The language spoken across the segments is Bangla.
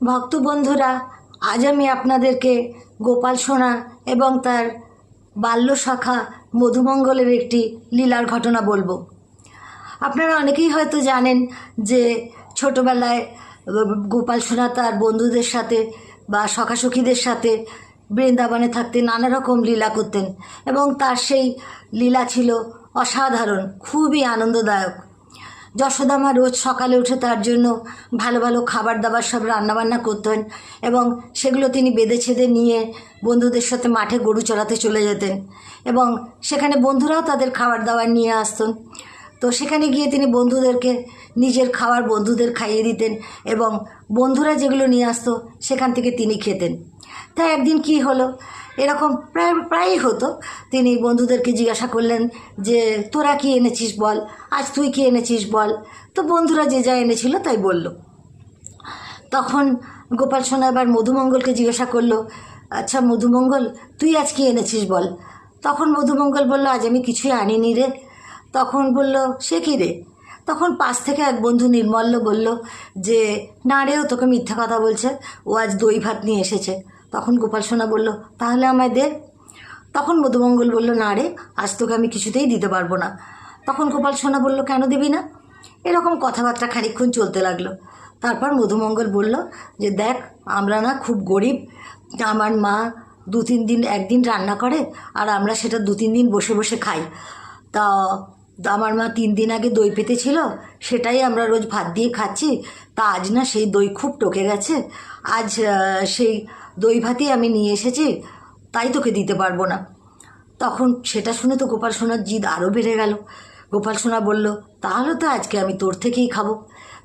ভক্ত বন্ধুরা, আজ আমি আপনাদেরকে গোপাল সোনা এবং তার বাল্য সখা মধুমঙ্গলের একটি লীলার ঘটনা বলবো। আপনারা অনেকেই হয়তো জানেন যে ছোটবেলায় গোপাল সোনা তার বন্ধুদের সাথে বা সখাসখীদের সাথে বৃন্দাবনে থাকতে নানা রকম লীলা করতেন এবং তার সেই লীলা ছিল অসাধারণ, খুবই আনন্দদায়ক। যশোদা মা রোজ সকালে উঠে তার জন্য ভালো ভালো খাবার দাবার সব রান্নাবান্না করতেন এবং সেগুলো তিনি বেঁধে ছেদে নিয়ে বন্ধুদের সাথে মাঠে গরু চড়াতে চলে যেতেন এবং সেখানে বন্ধুরাও তাদের খাবার দাবার নিয়ে আসতেন। তো সেখানে গিয়ে তিনি বন্ধুদেরকে নিজের খাবার বন্ধুদের খাইয়ে দিতেন এবং বন্ধুরা যেগুলো নিয়ে আসতো সেখান থেকে তিনি খেতেন। তাই একদিন কি হলো, এরকম প্রায়ই হতো, তিনি বন্ধুদেরকে জিজ্ঞাসা করলেন যে তোরা কি এনেছিস বল, আজ তুই কি এনেছিস বল। তো বন্ধুরা যে যা এনেছিল তাই বলল। তখন গোপাল সোনা এবার মধুমঙ্গলকে জিজ্ঞাসা করলো, আচ্ছা মধুমঙ্গল, তুই আজ কি এনেছিস বল। তখন মধুমঙ্গল বলল, আজ আমি কিছুই আনিনি রে। তখন বলল, সে কী রে? তখন পাশ থেকে এক বন্ধু নির্মল্য বলল যে না রে, ও তোকে মিথ্যা কথা বলছে, ও আজ দই ভাত নিয়ে এসেছে। তখন গোপাল সোনা বলল, তাহলে আমায় দে। তখন মধুমঙ্গল বলল, না রে, আজ তোকে আমি কিছুতেই দিতে পারবো না। তখন গোপাল সোনা বলল, কেন দিবি না? এরকম কথাবার্তা খানিকক্ষণ চলতে লাগলো। তারপর মধুমঙ্গল বলল যে দেখ, আমরা না খুব গরিব, আমার মা 2-3 দিন একদিন রান্না করে আর আমরা সেটা 2-3 দিন বসে বসে খাই। তা আমার মা 3 দিন আগে দই পেতেছিল, সেটাই আমরা রোজ ভাত দিয়ে খাচ্ছি। তা আজ না সেই দই খুব টকে গেছে, আজ সেই দই ভাতই আমি নিয়ে এসেছি, তাই তোকে দিতে পারবো না। তখন সেটা শুনে তো গোপাল সোনার জিদ আরও বেড়ে গেল। গোপাল সোনা বলল, তাহলে তো আজকে আমি তোর থেকেই খাবো।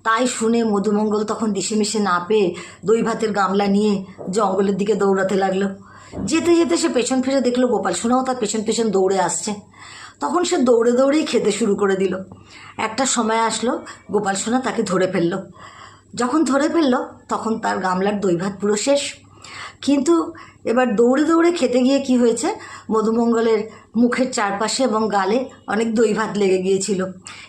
তাই শুনে মধুমঙ্গল তখন দিশেমিশে না পেয়ে দই ভাতের গামলা নিয়ে জঙ্গলের দিকে দৌড়াতে লাগলো। যেতে যেতে সে পেছন ফিরে দেখলো গোপাল সোনাও তার পেছন পেছন দৌড়ে আসছে। তখন সে দৌড়ে দৌড়েই খেতে শুরু করে দিল। একটা সময় আসলো, গোপাল সোনা তাকে ধরে ফেললো। যখন ধরে ফেললো তখন তার গামলার দই ভাত পুরো শেষ। কিন্তু এবার দৌড়ে দৌড়ে খেতে গিয়ে কি হয়েছে, মধুমঙ্গলের মুখের চারপাশে এবং গালে অনেক দই ভাত লেগে গিয়েছিল।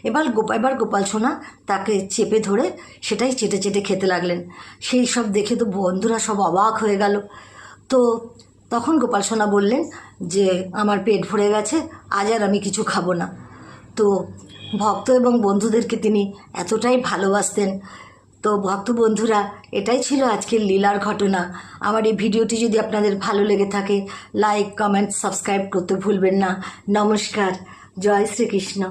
এবার গোপাল সোনা তাকে চেপে ধরে সেটাই চেটে চেটে খেতে লাগলেন। সেই সব দেখে তো বন্ধুরা সব অবাক হয়ে গেল। তো তখন গোপাল সোনা বললেন যে আমার পেট ভরে গেছে, আজ আর আমি কিছু খাবো না। তো ভক্ত এবং বন্ধুদেরকে তিনি এতটাই ভালোবাসতেন। তো ভক্ত বন্ধুরা, এটাই ছিল আজকের লীলার ঘটনা। আমার এই ভিডিওটি যদি আপনাদের ভালো লেগে থাকে, লাইক, কমেন্ট, সাবস্ক্রাইব করতে ভুলবেন না। নমস্কার, জয় শ্রীকৃষ্ণ।